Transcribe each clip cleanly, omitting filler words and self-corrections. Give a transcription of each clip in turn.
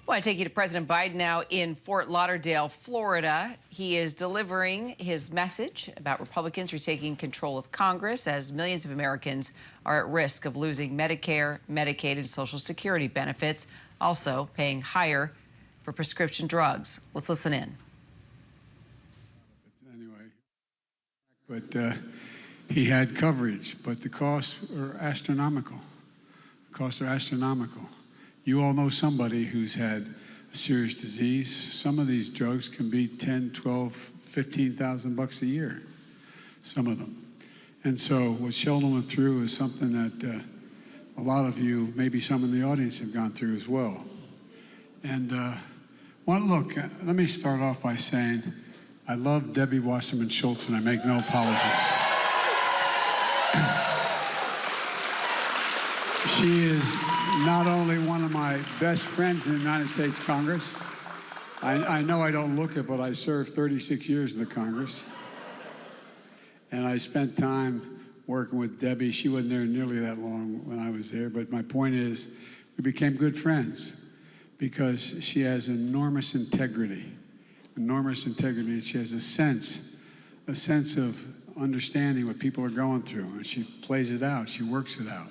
Well, I take you to President Biden now in Fort Lauderdale, Florida. He is delivering his message about Republicans retaking control of Congress as millions of Americans are at risk of losing Medicare, Medicaid, and Social Security benefits, also paying higher for prescription drugs. Let's listen in. But he had coverage, but the costs are astronomical. You all know somebody who's had a serious disease. Some of these drugs can be 10, 12, 15,000 bucks a year, some of them. And so what Sheldon went through is something that a lot of you, maybe some in the audience, have gone through as well. And look, let me start off by saying I love Debbie Wasserman Schultz, and I make no apologies. She is not only one of my best friends in the United States Congress. I know I don't look it, but I served 36 years in the Congress. And I spent time working with Debbie. She wasn't there nearly that long when I was there, but my point is we became good friends because she has enormous integrity. She has a sense of understanding what people are going through, and she plays it out, she works it out.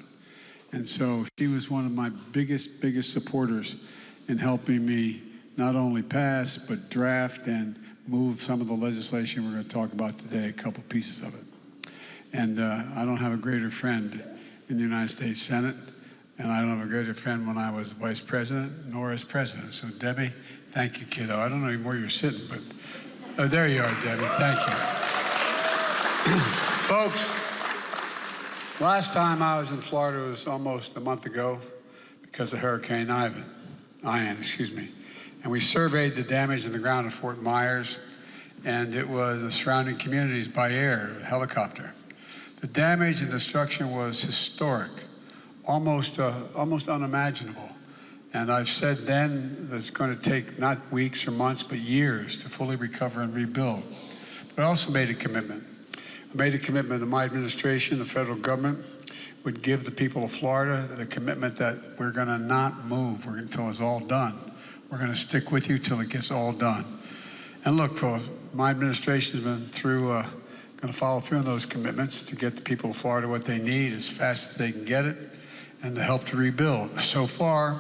And so she was one of my biggest supporters in helping me not only pass, but draft and move some of the legislation we're going to talk about today, a couple pieces of it. And I don't have a greater friend in the United States Senate, and I don't have a greater friend when I was vice president, nor as president. So Debbie, thank you, kiddo. I don't know even where you're sitting, but oh, there you are, Debbie, thank you. Folks, last time I was in Florida was almost a month ago because of Hurricane Ian, and we surveyed the damage in the ground at Fort Myers, and it was the surrounding communities by air, helicopter. The damage and destruction was historic, almost unimaginable. And I've said then that it's going to take not weeks or months, but years to fully recover and rebuild. But I also made a commitment. I made a commitment to my administration, the federal government, would give the people of Florida the commitment that we're going to not move until it's all done. We're going to stick with you till it gets all done. And look, my administration has been through, going to follow through on those commitments to get the people of Florida what they need as fast as they can get it and to help to rebuild. So far,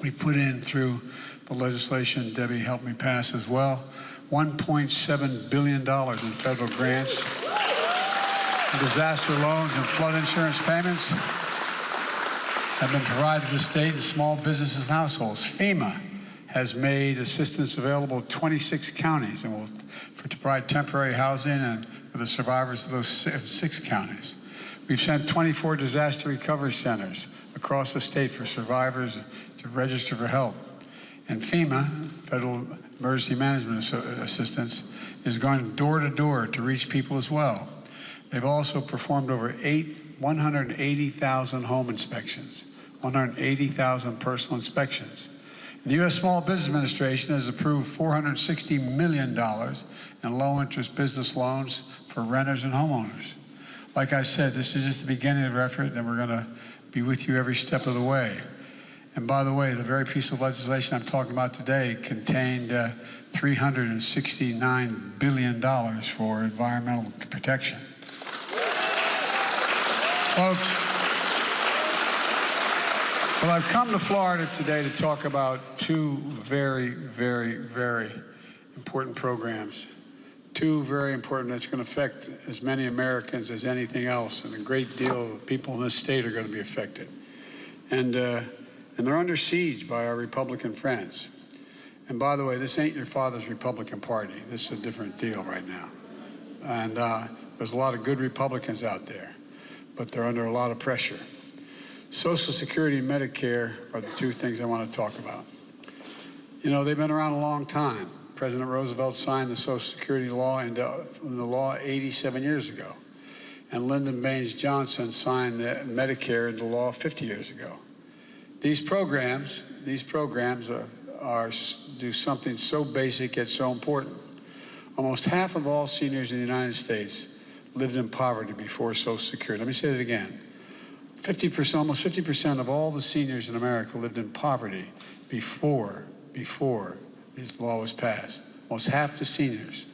we put in through the legislation Debbie helped me pass as well, $1.7 billion in federal grants, disaster loans and flood insurance payments have been provided to state and small businesses and households. FEMA has made assistance available to 26 counties and to provide temporary housing and for the survivors of those 6 counties. We've sent 24 disaster recovery centers across the state for survivors to register for help. And FEMA, Federal Emergency Management Assistance, is going door to door to reach people as well. They've also performed over 180,000 home inspections, 180,000 personal inspections. The U.S. Small Business Administration has approved $460 million in low-interest business loans for renters and homeowners. Like I said, this is just the beginning of the effort, and we're going to be with you every step of the way. And by the way, the very piece of legislation I'm talking about today contained $369 billion for environmental protection. Folks, well, I've come to Florida today to talk about 2 very, very, very important programs. 2 very important that's going to affect as many Americans as anything else, and a great deal of people in this state are going to be affected. And they're under siege by our Republican friends. And by the way, this ain't your father's Republican Party. This is a different deal right now. And there's a lot of good Republicans out there, but they're under a lot of pressure. Social Security and Medicare are the 2 things I want to talk about. You know, they've been around a long time. President Roosevelt signed the Social Security law into the law 87 years ago. And Lyndon Baines Johnson signed the Medicare into law 50 years ago. These programs do something so basic yet so important. Almost half of all seniors in the United States lived in poverty before Social Security. Let me say that again. 50%, almost 50% of all the seniors in America lived in poverty before this law was passed. Almost half the seniors,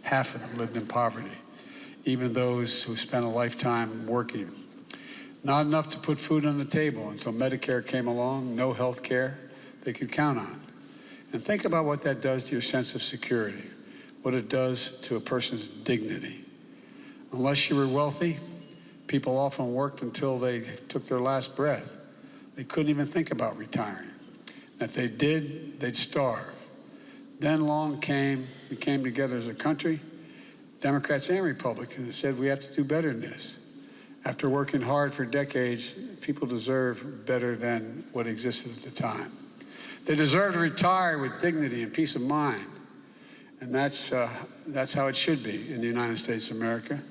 half of them lived in poverty, even those who spent a lifetime working. Not enough to put food on the table until Medicare came along, no health care they could count on. And think about what that does to your sense of security, what it does to a person's dignity. Unless you were wealthy, people often worked until they took their last breath. They couldn't even think about retiring. And if they did, they'd starve. Then we came together as a country, Democrats and Republicans, and said we have to do better than this. After working hard for decades, people deserve better than what existed at the time. They deserve to retire with dignity and peace of mind. And that's how it should be in the United States of America.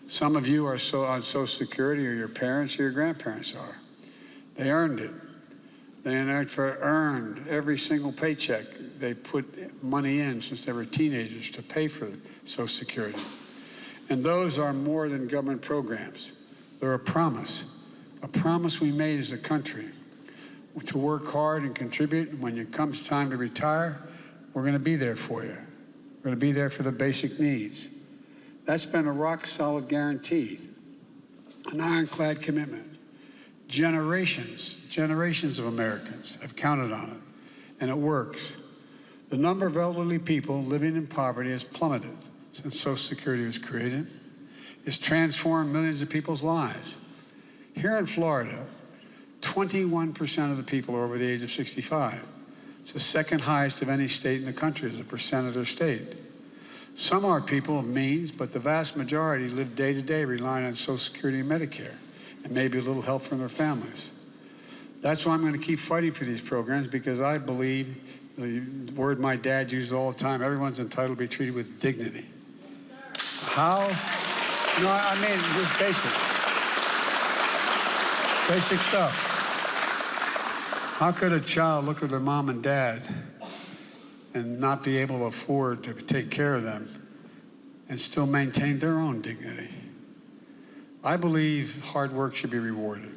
Some of you are on Social Security, or your parents or your grandparents are. They earned it. They earned every single paycheck. They put money in since they were teenagers to pay for Social Security. And those are more than government programs. They're a promise we made as a country to work hard and contribute. And when it comes time to retire, we're going to be there for you. We're going to be there for the basic needs. That's been a rock-solid guarantee, an ironclad commitment. Generations of Americans have counted on it, and it works. The number of elderly people living in poverty has plummeted since Social Security was created. It's transformed millions of people's lives. Here in Florida, 21% of the people are over the age of 65. It's the second highest of any state in the country as a percent of their state. Some are people of means, but the vast majority live day to day relying on Social Security and Medicare, and maybe a little help from their families. That's why I'm going to keep fighting for these programs, because I believe, the word my dad used all the time, everyone's entitled to be treated with dignity. How? No, I mean, just basic stuff. How could a child look at their mom and dad and not be able to afford to take care of them and still maintain their own dignity? I believe hard work should be rewarded.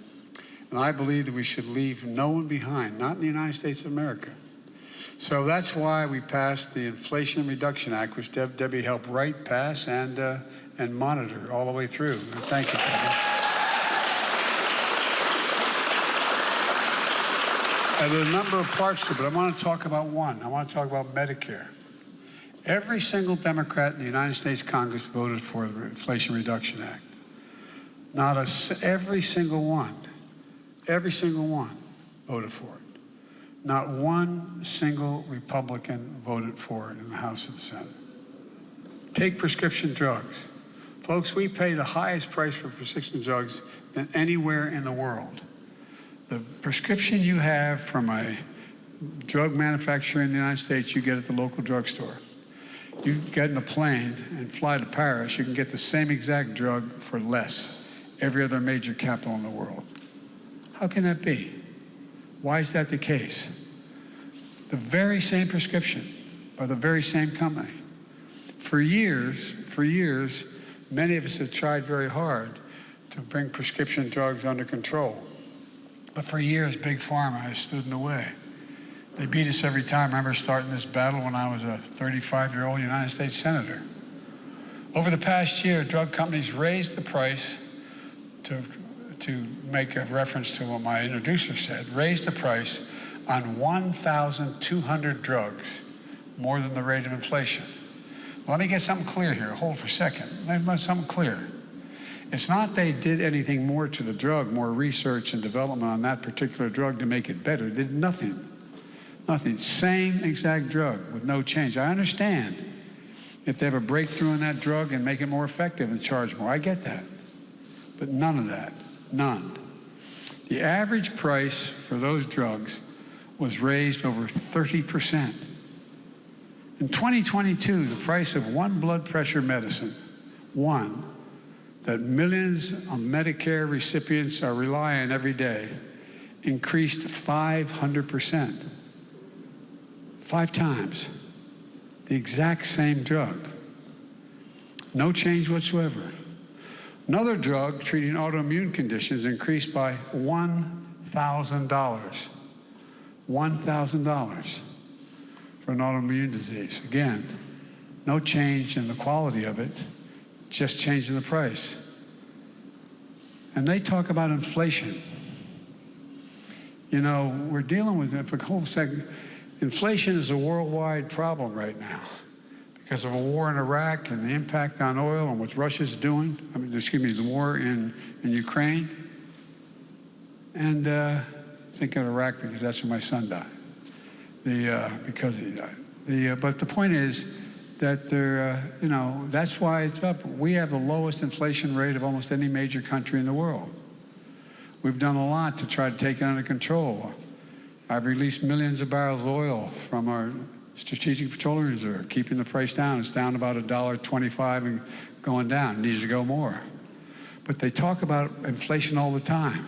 And I believe that we should leave no one behind, not in the United States of America. So that's why we passed the Inflation Reduction Act, which Debbie helped write, pass, and monitor all the way through. Thank you, Debbie. There are a number of parts to it, but I want to talk about one. I want to talk about Medicare. Every single Democrat in the United States Congress voted for the Inflation Reduction Act. Every single one voted for it. Not one single Republican voted for it in the House or the Senate. Take prescription drugs. Folks, we pay the highest price for prescription drugs than anywhere in the world. The prescription you have from a drug manufacturer in the United States, you get at the local drugstore. You get in a plane and fly to Paris, you can get the same exact drug for less, every other major capital in the world. How can that be? Why is that the case? The very same prescription by the very same company. For years, many of us have tried very hard to bring prescription drugs under control. But for years, Big Pharma has stood in the way. They beat us every time. I remember starting this battle when I was a 35-year-old United States Senator. Over the past year, drug companies raised the price, to make a reference to what my introducer said, raised the price on 1,200 drugs, more than the rate of inflation. Let me get something clear here. Hold for a second. Let me get something clear. It's not they did anything more to the drug, more research and development on that particular drug to make it better. They did nothing. Nothing. Same exact drug with no change. I understand if they have a breakthrough in that drug and make it more effective and charge more. I get that. But none of that. None. The average price for those drugs was raised over 30%. In 2022, the price of one blood pressure medicine, one, that millions of Medicare recipients are relying on every day, increased 500%. 5 times. The exact same drug. No change whatsoever. Another drug treating autoimmune conditions increased by $1,000. $1,000 for an autoimmune disease. Again, no change in the quality of it, just changing the price. And they talk about inflation. You know, we're dealing with it for a whole second. Inflation is a worldwide problem right now because of a war in Iraq and the impact on oil and what Russia's doing. I mean, excuse me, the war in Ukraine. And thinking of Iraq because that's where my son died. Because he died. But the point is that you know, that's why it's up. We have the lowest inflation rate of almost any major country in the world. We've done a lot to try to take it under control. I've released millions of barrels of oil from our Strategic Petroleum Reserve, keeping the price down. It's down about $1.25 and going down. It needs to go more. But they talk about inflation all the time.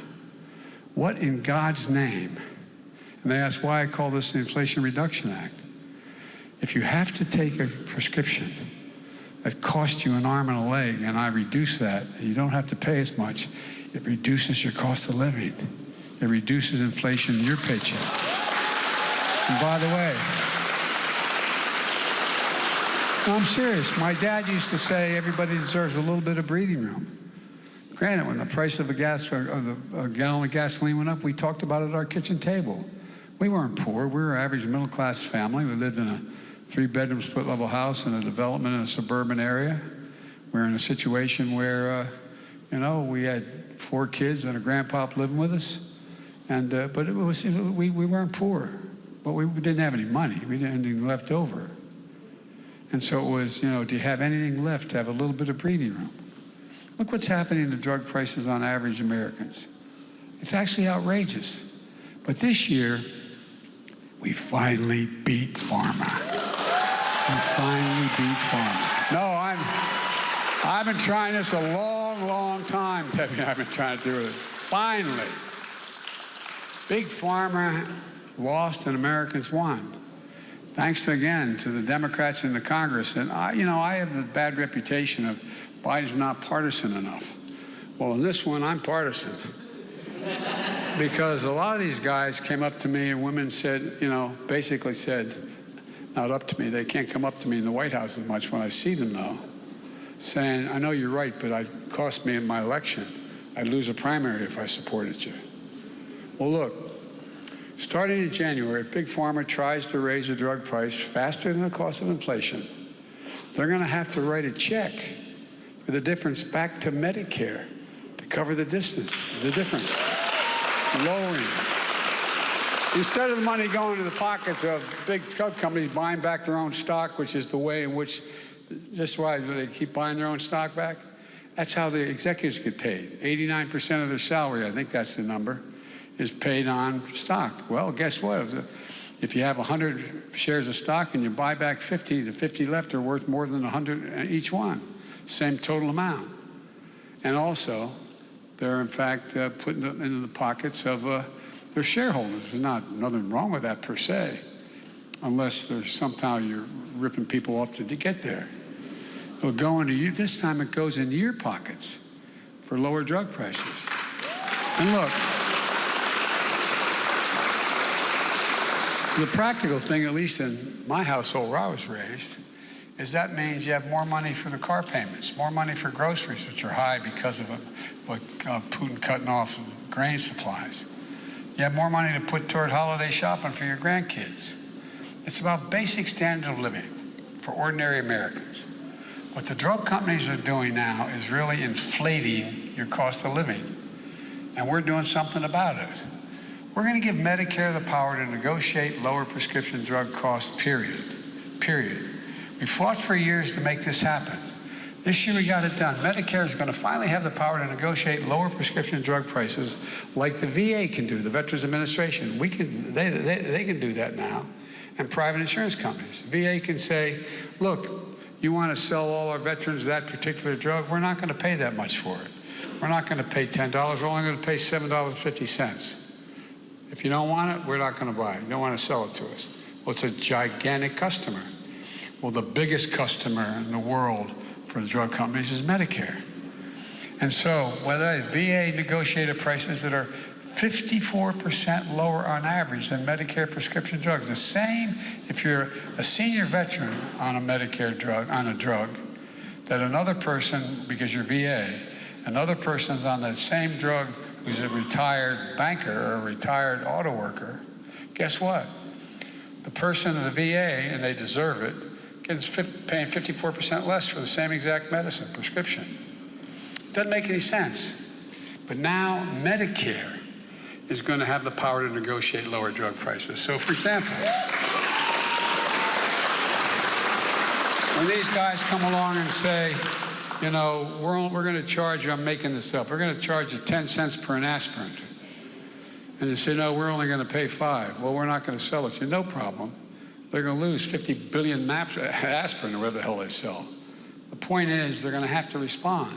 What in God's name? And they ask why I call this the Inflation Reduction Act. If you have to take a prescription that costs you an arm and a leg, and I reduce that, and you don't have to pay as much, it reduces your cost of living. It reduces inflation in your paycheck. And by the way, no, I'm serious. My dad used to say everybody deserves a little bit of breathing room. Granted, when the price of a gallon of gasoline went up, we talked about it at our kitchen table. We weren't poor. We were an average middle-class family. We lived in a 3-bedroom split-level house in a development in a suburban area. We were in a situation where, you know, we had 4 kids and a grandpa living with us. And, but it was, we weren't poor. But we didn't have any money. We didn't have anything left over. And so it was, you know, do you have anything left to have a little bit of breathing room? Look what's happening to drug prices on average Americans. It's actually outrageous. But this year, we finally beat pharma. We finally beat pharma. No, I've been trying this a long, long time, Debbie. I've been trying to do it. Finally. Big pharma lost and Americans won. Thanks again to the Democrats in the Congress. And I have the bad reputation of Biden's not partisan enough. Well, in this one, I'm partisan. Because a lot of these guys came up to me and women said, you know, basically said, not up to me, they can't come up to me in the White House as much when I see them though, saying, I know you're right, but it cost me in my election. I'd lose a primary if I supported you. Well, look, starting in January, if Big Pharma tries to raise the drug price faster than the cost of inflation, they're going to have to write a check for the difference back to Medicare to cover the difference, lowering. Instead of the money going to the pockets of big drug companies buying back their own stock, which is the way in which, just why they keep buying their own stock back, that's how the executives get paid. 89% of their salary, I think that's the number, is paid on stock. Well, guess what? If you have 100 shares of stock and you buy back 50, the 50 left are worth more than 100 each one. Same total amount. And also, they're in fact putting them into the pockets of their shareholders. There's nothing wrong with that per se, unless there's somehow you're ripping people off to get there. It'll go into you. This time it goes into your pockets for lower drug prices. And look, the practical thing, at least in my household where I was raised, is that means you have more money for the car payments, more money for groceries, which are high because of Putin cutting off grain supplies. You have more money to put toward holiday shopping for your grandkids. It's about basic standard of living for ordinary Americans. What the drug companies are doing now is really inflating your cost of living. And we're doing something about it. We're going to give Medicare the power to negotiate lower prescription drug costs, period. We fought for years to make this happen. This year we got it done. Medicare is going to finally have the power to negotiate lower prescription drug prices like the VA can do, the Veterans Administration. They can do that now. And private insurance companies. The VA can say, look, you want to sell all our veterans that particular drug? We're not going to pay that much for it. We're not going to pay $10. We're only going to pay $7.50. If you don't want it, we're not going to buy it. You don't want to sell it to us. Well, it's a gigantic customer. Well, the biggest customer in the world for the drug companies is Medicare. And so whether VA negotiated prices that are 54% lower on average than Medicare prescription drugs. The same if you're a senior veteran on a Medicare drug, that another person, because you're VA, another person's on that same drug who's a retired banker or a retired auto worker. Guess what? The person in the VA, and they deserve it, gets paying 54% less for the same exact medicine, prescription. Doesn't make any sense. But now Medicare is going to have the power to negotiate lower drug prices. So, for example, when these guys come along and say, you know, we're going to charge you, I'm making this up, we're going to charge you 10 cents per an aspirin. And they say, no, we're only going to pay 5. Well, we're not going to sell it. So no problem. They're going to lose 50 billion aspirin or whatever the hell they sell. The point is, they're going to have to respond.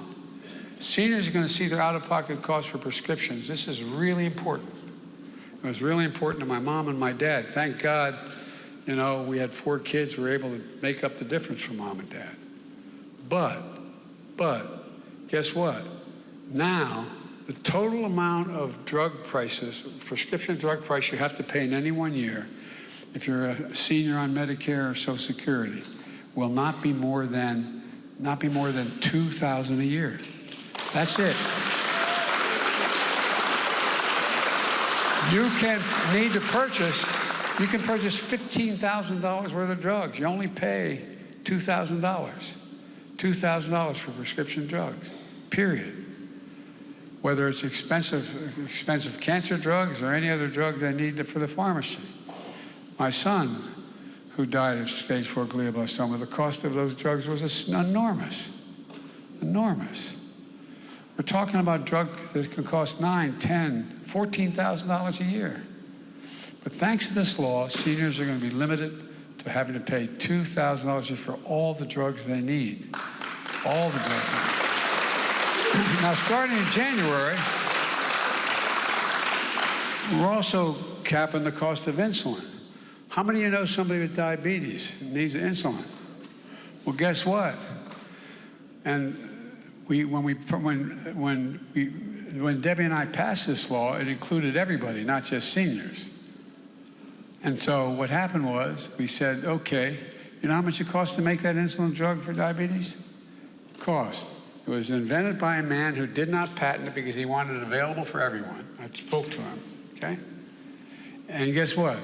Seniors are going to see their out-of-pocket costs for prescriptions. This is really important. It was really important to my mom and my dad. Thank God, you know, we had 4 kids. We were able to make up the difference for mom and dad. But, guess what? Now, the total amount of drug prices, prescription drug price you have to pay in any one year, if you're a senior on Medicare or Social Security, will not be more than $2,000 a year. That's it. You can purchase $15,000 worth of drugs. You only pay $2,000. $2,000 for prescription drugs, period. Whether it's expensive cancer drugs or any other drug they need for the pharmacy. My son, who died of stage 4 glioblastoma, the cost of those drugs was enormous. Enormous. We're talking about drugs that can cost $9,000, $10,000, $14,000 a year. But thanks to this law, seniors are going to be limited to having to pay $2,000 a year for all the drugs they need. All the drugs they need. Now, starting in January, we're also capping the cost of insulin. How many of you know somebody with diabetes who needs insulin? Well, guess what? And when Debbie and I passed this law, it included everybody, not just seniors. And so what happened was, we said, okay, you know how much it costs to make that insulin drug for diabetes? Cost. It was invented by a man who did not patent it because he wanted it available for everyone. I spoke to him, okay? And guess what?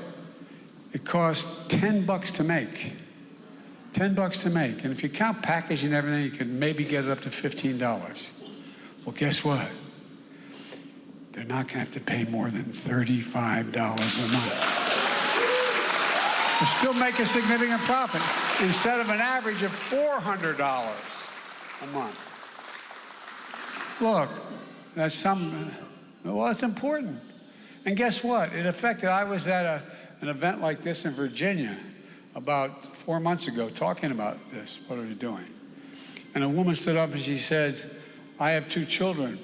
It cost $10 to make. $10 to make. And if you count packaging and everything, you could maybe get it up to $15. Well, guess what? They're not going to have to pay more than $35 a month. They'll still make a significant profit instead of an average of $400 a month. Look, that's important. And guess what? It affected, I was at an event like this in Virginia about 4 months ago talking about this, what are we doing? And a woman stood up and she said, I have 2 children.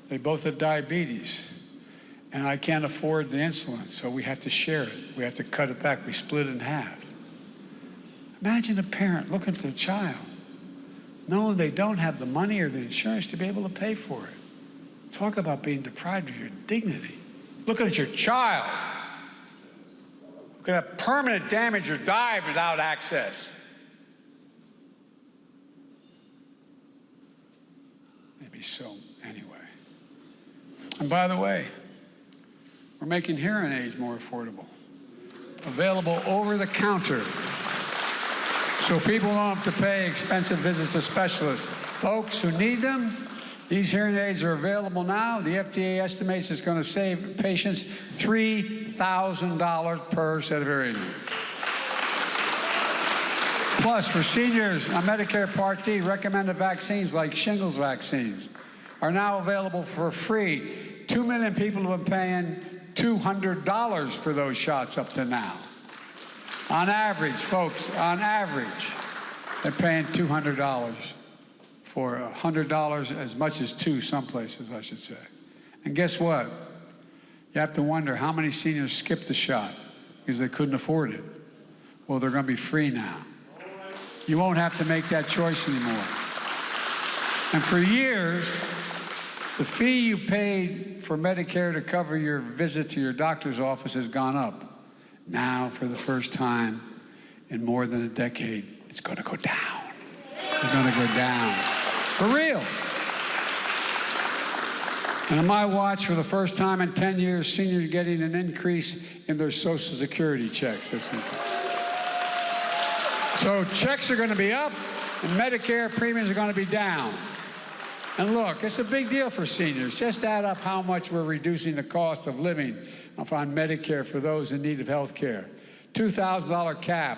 They both have diabetes, and I can't afford the insulin, so we have to share it. We have to cut it back. We split it in half. Imagine a parent looking at their child, knowing they don't have the money or the insurance to be able to pay for it. Talk about being deprived of your dignity. Looking at your child who could have permanent damage or die without access. Maybe so, anyway. And by the way, we're making hearing aids more affordable. Available over the counter. So people don't have to pay expensive visits to specialists. Folks who need them, these hearing aids are available now. The FDA estimates it's going to save patients $3,000 per set of hearing aids. Plus, for seniors on Medicare Part D, recommended vaccines like shingles vaccines are now available for free. 2 million people have been paying $200 for those shots up to now. On average, folks, on average, they're paying $200 for $100, as much as 2 some places, I should say. And guess what? You have to wonder how many seniors skipped the shot because they couldn't afford it. Well, they're going to be free now. You won't have to make that choice anymore. And for years, The fee you paid for Medicare to cover your visit to your doctor's office has gone up. Now, for the first time in more than a decade, it's going to go down. It's going to go down. For real. And on my watch, for the first time in 10 years, seniors are getting an increase in their Social Security checks this week. So checks are going to be up, and Medicare premiums are going to be down. And look, it's a big deal for seniors. Just add up how much we're reducing the cost of living on Medicare for those in need of health care. $2,000 cap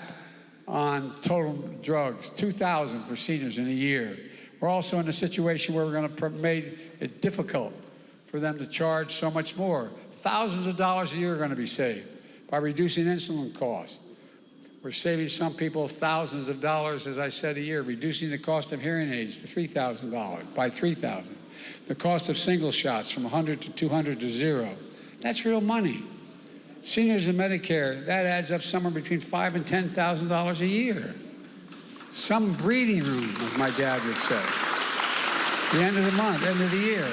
on total drugs, $2,000 for seniors in a year. We're also in a situation where we're going to make it difficult for them to charge so much more. Thousands of dollars a year are going to be saved by reducing insulin costs. We're saving some people thousands of dollars, as I said, a year, reducing the cost of hearing aids to $3,000 by $3,000. The cost of single shots from $100 to $200 to $0. That's real money. Seniors in Medicare, that adds up somewhere between $5,000 and $10,000 a year. Some breathing room, as my dad would say. The end of the month, end of the year.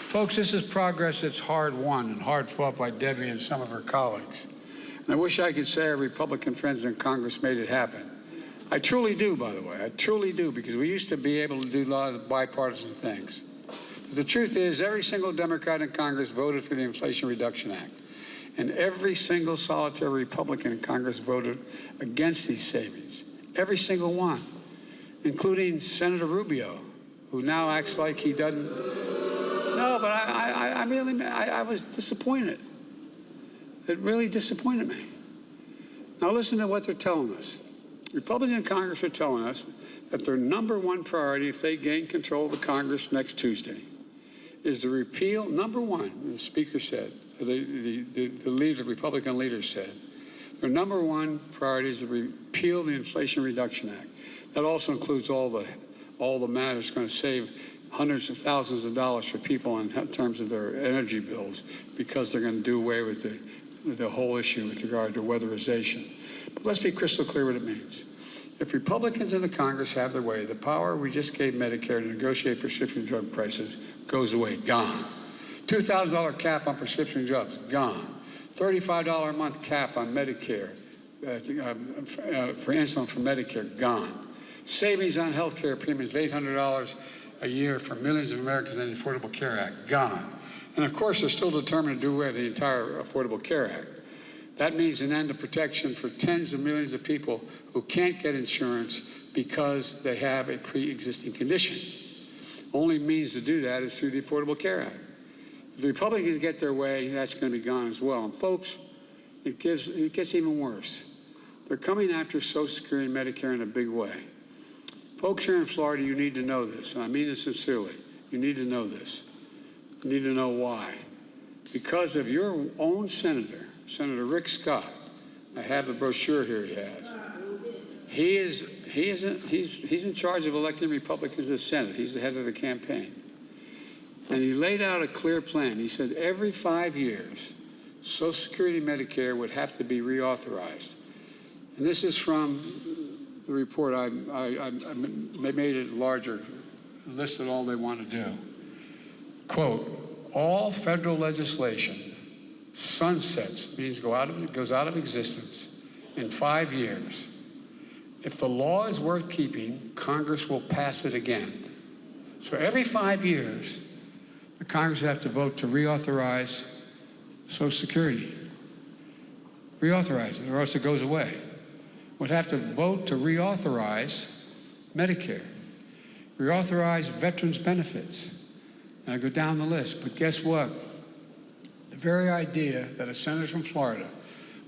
Folks, this is progress that's hard won and hard fought by Debbie and some of her colleagues. And I wish I could say our Republican friends in Congress made it happen. I truly do, by the way. I truly do, because we used to be able to do a lot of bipartisan things. But the truth is, every single Democrat in Congress voted for the Inflation Reduction Act. And every single solitary Republican in Congress voted against these savings. Every single one, including Senator Rubio, who now acts like he doesn't. No, but I was disappointed. It really disappointed me. Now listen to what they're telling us. Republicans in Congress are telling us that their number one priority, if they gain control of the Congress next Tuesday, is to repeal, number one, the Speaker said, the Republican leader said, their number one priority is to repeal the Inflation Reduction Act. That also includes all the matters going to save hundreds of thousands of dollars for people in terms of their energy bills, because they're going to do away with the whole issue with regard to weatherization. But let's be crystal clear what it means. If Republicans in the Congress have their way, the power we just gave Medicare to negotiate prescription drug prices goes away, gone. $2,000 cap on prescription drugs, gone. $35 a month cap on Medicare for insulin for Medicare, gone. Savings on health care premiums of $800 a year for millions of Americans in the Affordable Care Act, gone. And of course, they're still determined to do away with the entire Affordable Care Act. That means an end to protection for tens of millions of people who can't get insurance because they have a pre-existing condition. Only means to do that is through the Affordable Care Act. If the Republicans get their way, that's going to be gone as well. And folks, it gets even worse. They're coming after Social Security and Medicare in a big way. Folks here in Florida, you need to know this, and I mean this sincerely. You need to know this. You need to know why. Because of your own senator, Senator Rick Scott. I have the brochure here he has. He's in charge of electing Republicans to the Senate. He's the head of the campaign. And he laid out a clear plan. He said every 5 years, Social Security and Medicare would have to be reauthorized. And this is from the report. I made it larger, listed all they want to do. Quote, all federal legislation sunsets, means goes out of existence in 5 years. If the law is worth keeping, Congress will pass it again. So every 5 years, the Congress would have to vote to reauthorize Social Security. Reauthorize it, or else it goes away. Would have to vote to reauthorize Medicare, reauthorize veterans' benefits. And I go down the list, but guess what? The very idea that a senator from Florida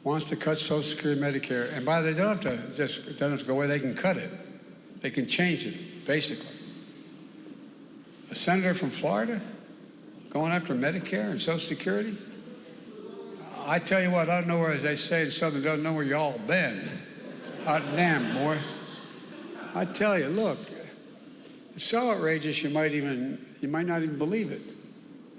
wants to cut Social Security and Medicare, and by the way, they don't have to go away, they can cut it. They can change it, basically. A senator from Florida going after Medicare and Social Security? I tell you what, I don't know where, as they say in Southern, don't know where y'all been. Hot damn, boy. I tell you, look, it's so outrageous you might not even believe it.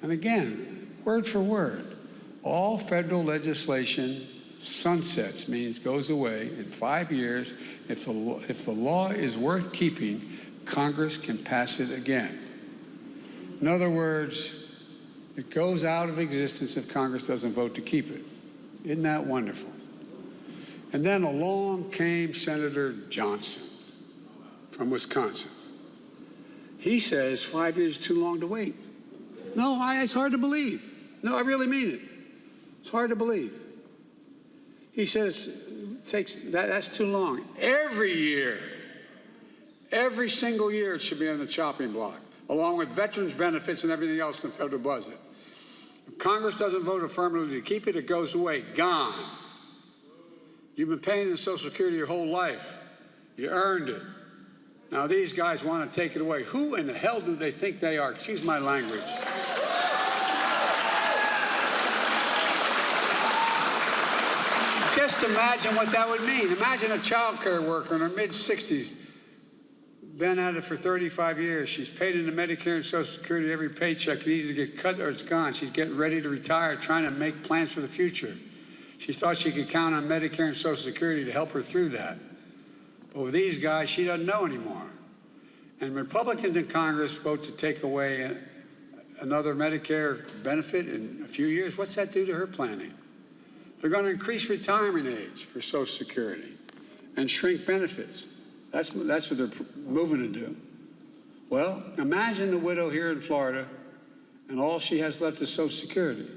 And again, word for word, all federal legislation sunsets, means goes away in 5 years. If the law is worth keeping, Congress can pass it again. In other words, it goes out of existence if Congress doesn't vote to keep it. Isn't that wonderful? And then along came Senator Johnson from Wisconsin. He says 5 years is too long to wait. No, it's hard to believe. No, I really mean it. It's hard to believe. He says that's too long. Every year, every single year it should be on the chopping block, along with veterans benefits and everything else in the federal budget. If Congress doesn't vote affirmatively to keep it, it goes away, gone. You've been paying into Social Security your whole life. You earned it. Now these guys want to take it away. Who in the hell do they think they are? Excuse my language. Just imagine what that would mean. Imagine a child care worker in her mid-60s, been at it for 35 years. She's paid into Medicare and Social Security every paycheck. It needs to get cut or it's gone. She's getting ready to retire, trying to make plans for the future. She thought she could count on Medicare and Social Security to help her through that. But with these guys, she doesn't know anymore. And Republicans in Congress vote to take away another Medicare benefit in a few years. What's that do to her planning? They're going to increase retirement age for Social Security and shrink benefits. That's what they're moving to do. Well, imagine the widow here in Florida, and all she has left is Social Security.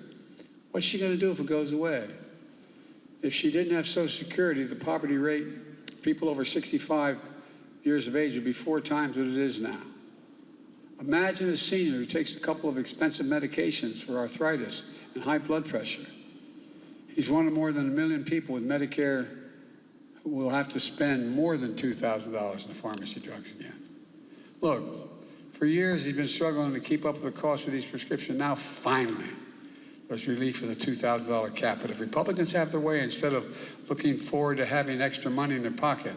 What's she going to do if it goes away? If she didn't have Social Security, the poverty rate, people over 65 years of age, would be 4 times what it is now. Imagine a senior who takes a couple of expensive medications for arthritis and high blood pressure. He's one of more than 1 million people with Medicare who will have to spend more than $2,000 in the pharmacy drugs again. Look, for years he's been struggling to keep up with the cost of these prescriptions. Now, finally, there's relief for the $2,000 cap. But if Republicans have their way, instead of looking forward to having extra money in their pocket,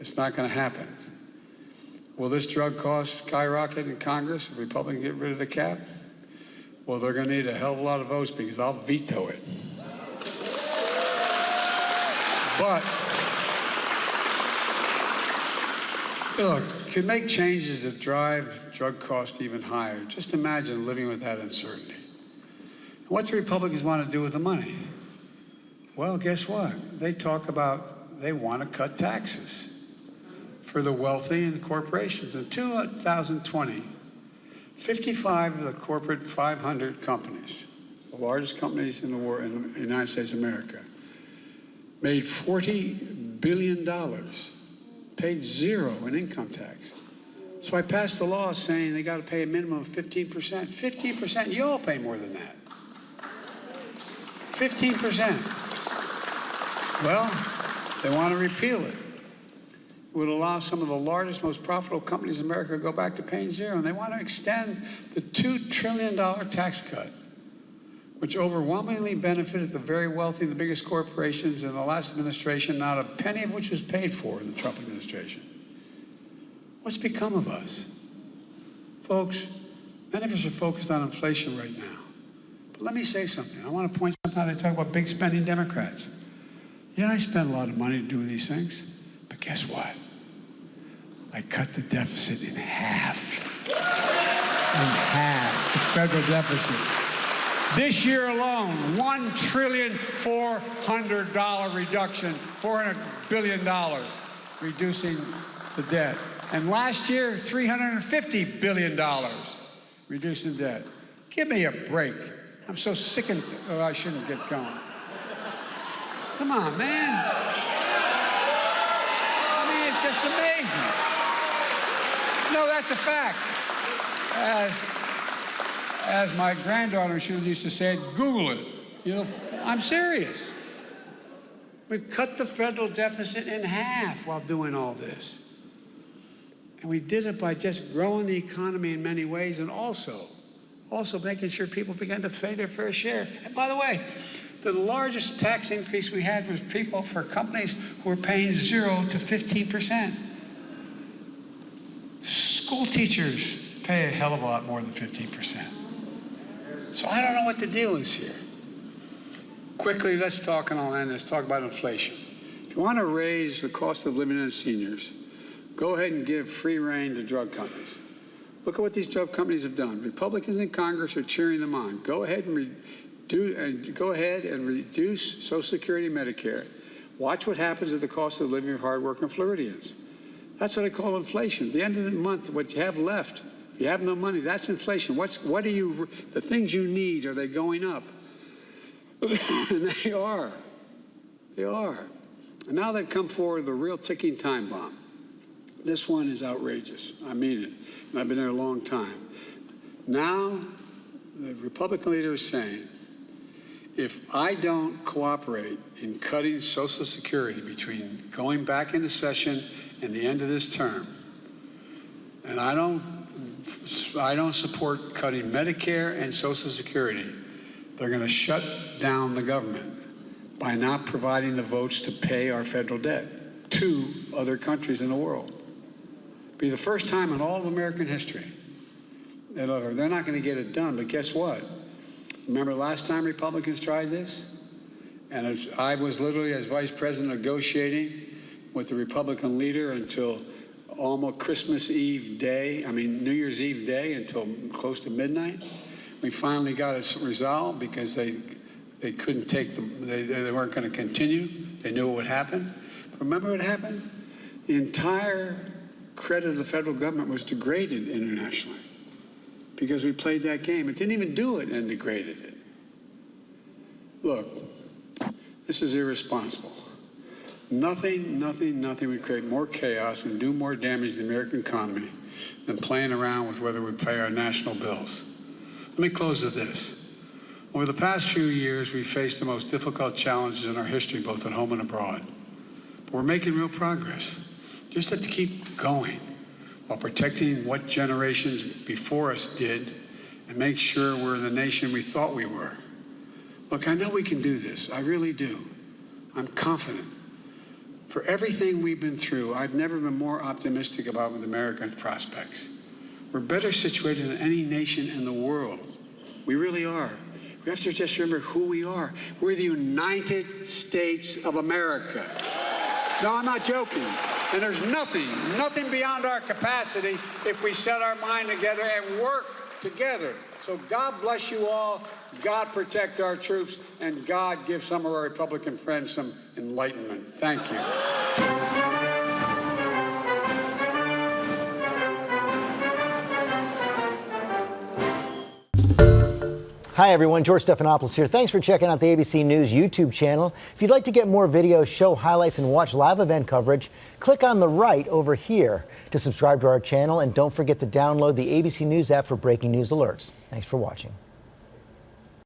it's not going to happen. Will this drug cost skyrocket in Congress if Republicans get rid of the cap? Well, they're going to need a hell of a lot of votes because I'll veto it. But, look, you can make changes that drive drug costs even higher. Just imagine living with that uncertainty. And what do Republicans want to do with the money? Well, guess what? They talk about they want to cut taxes for the wealthy and corporations. In 2020, 55 of the corporate 500 companies, the largest companies in the world, in the United States of America, made $40 billion, paid 0 in income tax. So I passed a law saying they got to pay a minimum of 15%. 15%, you all pay more than that. 15%. Well, they want to repeal it. It would allow some of the largest, most profitable companies in America to go back to paying 0. And they want to extend the $2 trillion tax cut, which overwhelmingly benefited the very wealthy, the biggest corporations in the last administration, not a penny of which was paid for in the Trump administration. What's become of us? Folks, many of us are focused on inflation right now. But let me say something. I want to point something out. They talk about big spending Democrats. Yeah, I spend a lot of money to do these things, but guess what? I cut the deficit in half. In half, the federal deficit. This year alone, $1.4 trillion reduction, $400 billion reducing the debt. And last year, $350 billion reducing debt. Give me a break. I'm so sick and, oh, I shouldn't get going. Come on, man. I mean, it's just amazing. No, that's a fact. As my granddaughter, she used to say, Google it. You know, I'm serious. We cut the federal deficit in half while doing all this. And we did it by just growing the economy in many ways and also making sure people began to pay their fair share. And by the way, the largest tax increase we had was people for companies who were paying 0 to 15%. School teachers pay a hell of a lot more than 15%. So I don't know what the deal is here. Quickly, let's talk, and I'll end this, talk about inflation. If you want to raise the cost of living in seniors, go ahead and give free rein to drug companies. Look at what these drug companies have done. Republicans in Congress are cheering them on. Go ahead and reduce Social Security and Medicare. Watch what happens to the cost of living of hardworking Floridians. That's what I call inflation. At the end of the month, what you have left, if you have no money, that's inflation. The things you need, are they going up? And they are. They are. And now they've come forward with a real ticking time bomb. This one is outrageous. I mean it. And I've been there a long time. Now, the Republican leader is saying, if I don't cooperate in cutting Social Security between going back into session and the end of this term, and I don't support cutting Medicare and Social Security, they're going to shut down the government by not providing the votes to pay our federal debt to other countries in the world. Be the first time in all of American history. They're not going to get it done, but guess what? Remember last time Republicans tried this? And I was literally, as vice president, negotiating with the Republican leader until almost New Year's Eve day, until close to midnight. We finally got it resolved because they couldn't they weren't going to continue. They knew what would happen. But remember what happened? The entire credit of the federal government was degraded internationally because we played that game. It didn't even do it and degraded it. Look, this is irresponsible. Nothing would create more chaos and do more damage to the American economy than playing around with whether we pay our national bills. Let me close with this. Over the past few years, we've faced the most difficult challenges in our history, both at home and abroad. But we're making real progress. Just have to keep going while protecting what generations before us did and make sure we're the nation we thought we were. Look, I know we can do this. I really do. I'm confident. For everything we've been through, I've never been more optimistic about America's prospects. We're better situated than any nation in the world. We really are. We have to just remember who we are. We're the United States of America. No, I'm not joking. And there's nothing beyond our capacity if we set our mind together and work together. So God bless you all. God protect our troops. And God give some of our Republican friends some enlightenment. Thank you. Hi everyone, George Stephanopoulos here. Thanks for checking out the ABC News YouTube channel. If you'd like to get more videos, show highlights, and watch live event coverage, click on the right over here to subscribe to our channel, and don't forget to download the ABC News app for breaking news alerts. Thanks for watching.